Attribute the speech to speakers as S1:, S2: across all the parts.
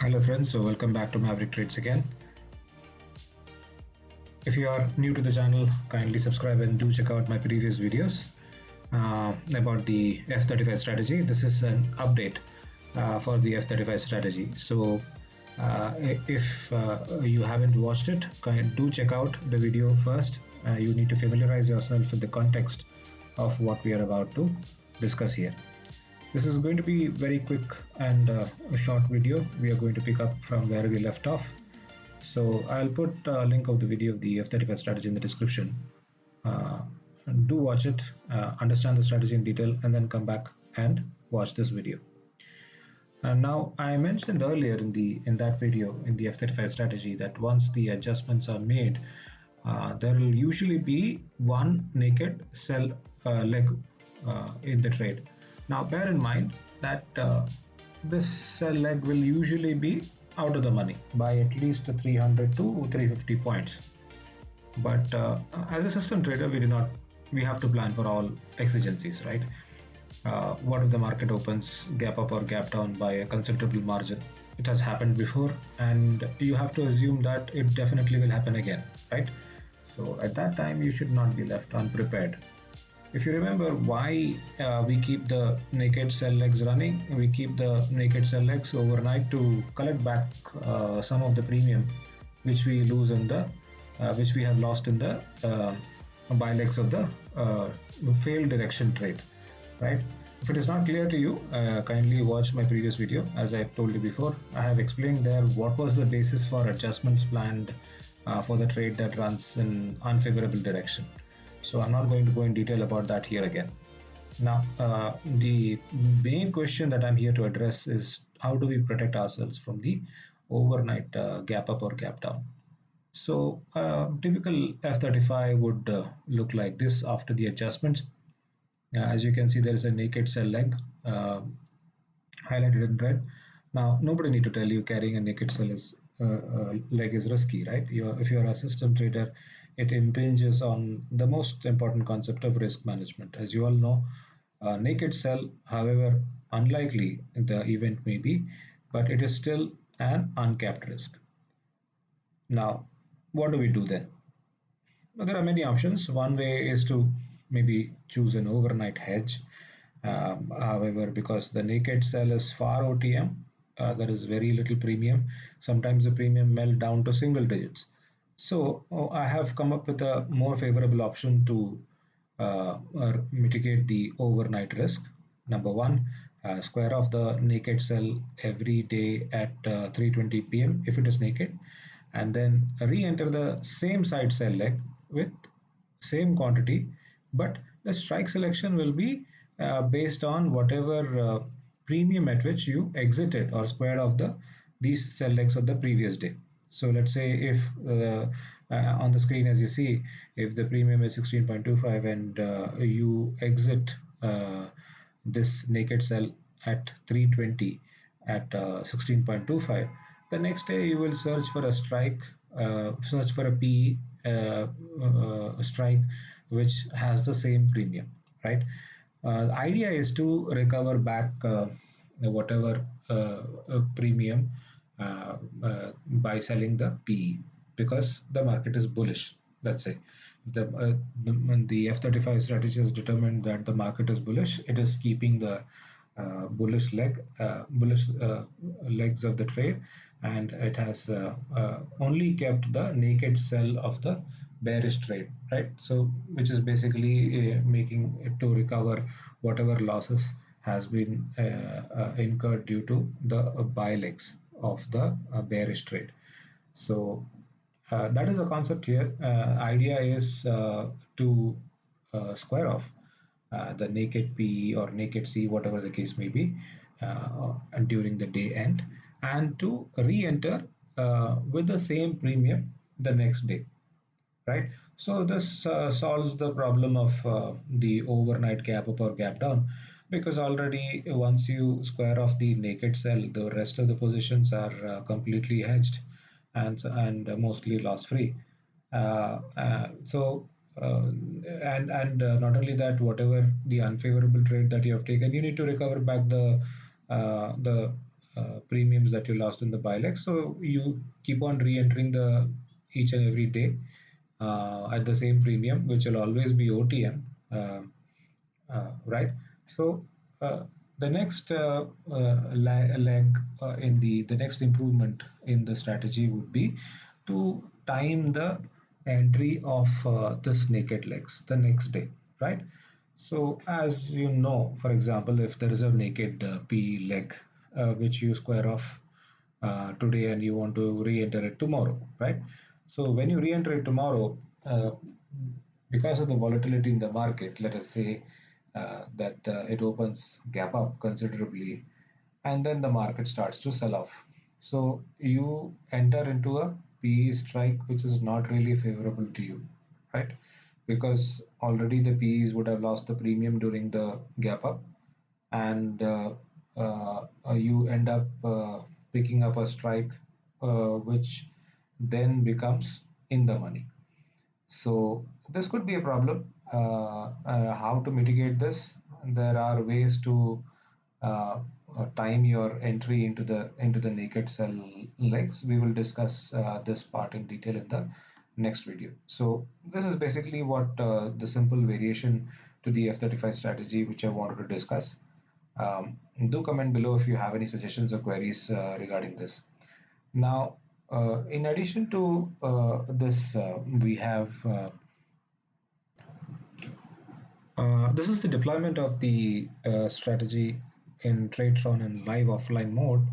S1: Hello friends, so welcome back to Maverick Trades again. If you are new to the channel, kindly subscribe and do check out my previous videos about the F35 strategy. This is an update for the F35 strategy. So if you haven't watched it, do check out the video first. You need to familiarize yourself with the context of what we are about to discuss here. This is going to be very quick and a short video. We are going to pick up from where we left off. So I'll put a link of the video of the F35 strategy in the description. Do watch it, understand the strategy in detail, and then come back and watch this video. And now I mentioned earlier in that video in the F35 strategy that once the adjustments are made, there will usually be one naked sell leg in the trade. Now bear in mind that this sell leg will usually be out of the money by at least 300 to 350 points. But as a system trader, we have to plan for all exigencies, right? What if the market opens gap up or gap down by a considerable margin? It has happened before, and you have to assume that it definitely will happen again, right? So at that time, you should not be left unprepared. If you remember why we keep the naked sell legs running, we keep the naked sell legs overnight to collect back some of the premium which we lose in the which we have lost in the buy legs of the failed direction trade, right? If it is not clear to you, kindly watch my previous video. As I told you before, I have explained there what was the basis for adjustments planned for the trade that runs in unfavorable direction. So I'm not going to go in detail about that here again. Now, the main question that I'm here to address is how do we protect ourselves from the overnight gap up or gap down? So typical F35 would look like this after the adjustments. As you can see, there is a naked sell leg highlighted in red. Now, nobody need to tell you carrying a naked sell leg is risky, right? If you're a system trader, it impinges on the most important concept of risk management. As you all know, naked sell, however unlikely the event may be, but it is still an uncapped risk. Now, what do we do then? Well, there are many options. One way is to maybe choose an overnight hedge. However, because the naked sell is far OTM, there is very little premium. Sometimes the premium melt down to single digits. So I have come up with a more favorable option to mitigate the overnight risk. Number one, square off the naked sell every day at 3:20 p.m. if it is naked, and then re-enter the same side sell leg with same quantity, but the strike selection will be based on whatever premium at which you exited or squared off these sell legs of the previous day. So let's say if on the screen, as you see, if the premium is 16.25 and you exit this naked sell at 320 at 16.25, the next day you will search for a strike, search for a PE strike which has the same premium, right? The idea is to recover back whatever premium by selling the PE because the market is bullish. Let's say the F35 strategy has determined that the market is bullish. It is keeping the bullish legs of the trade, and it has only kept the naked sell of the bearish trade, right? So which is basically making it to recover whatever losses has been incurred due to the buy legs of the bearish trade. So that is the concept here. Idea is to square off the naked P or naked C, whatever the case may be, and during the day end, and to re-enter with the same premium the next day, right? So this solves the problem of the overnight gap up or gap down, because already once you square off the naked sell, the rest of the positions are completely hedged and mostly loss free. So and not only that, whatever the unfavorable trade that you have taken, you need to recover back the premiums that you lost in the buy leg. So you keep on re-entering the each and every day at the same premium, which will always be OTM, right? So the next leg in the next improvement in the strategy would be to time the entry of this naked legs the next day, right? So as you know, for example, if there is a naked P leg which you square off today and you want to re-enter it tomorrow, right? So when you re-enter it tomorrow, because of the volatility in the market, let us say that it opens gap up considerably, and then the market starts to sell off. So you enter into a PE strike which is not really favorable to you, right? Because already the PEs would have lost the premium during the gap up, and you end up picking up a strike which then becomes in the money. So this could be a problem. How to mitigate this? There are ways to uh, time your entry into the naked cell legs. We will discuss this part in detail in the next video. So this is basically what the simple variation to the F35 strategy which I wanted to discuss. Do comment below if you have any suggestions or queries regarding this. Now, in addition to this, we have this is the deployment of the strategy in Tradetron in live offline mode.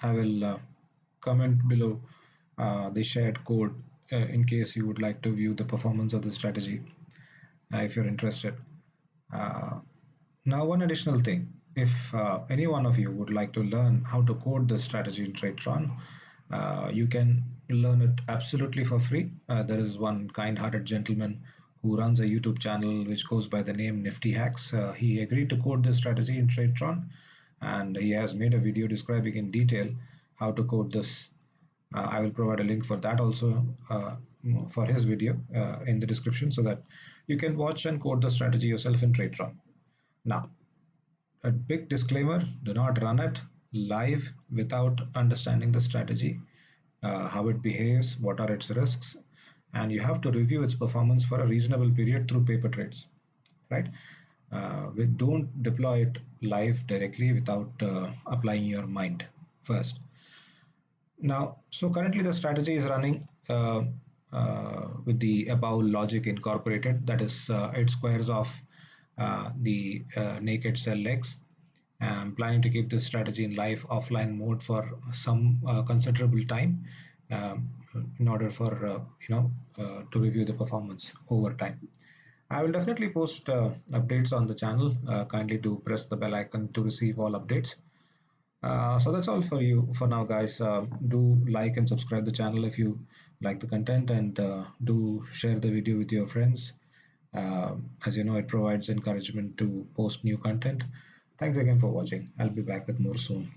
S1: I will comment below the shared code in case you would like to view the performance of the strategy if you're interested. Uh, Now, one additional thing, if any one of you would like to learn how to code this strategy in Tradetron, you can learn it absolutely for free. There is one kind-hearted gentleman who runs a YouTube channel which goes by the name Niftyhacks. He agreed to code this strategy in Tradetron, and he has made a video describing in detail how to code this. I will provide a link for that also for his video in the description so that you can watch and code the strategy yourself in Tradetron. Now, a big disclaimer, do not run it live without understanding the strategy, how it behaves, what are its risks, and you have to review its performance for a reasonable period through paper trades, right? We don't deploy it live directly without applying your mind first. Now, so currently the strategy is running with the above logic incorporated. That is, it squares off the naked cell legs. I'm planning to keep this strategy in live offline mode for some considerable time um, in order for to review the performance over time. I will definitely post updates on the channel. Kindly do press the bell icon to receive all updates. So that's all for you for now, guys. Do like and subscribe the channel if you like the content, and do share the video with your friends. As you know, it provides encouragement to post new content. Thanks again for watching. I'll be back with more soon.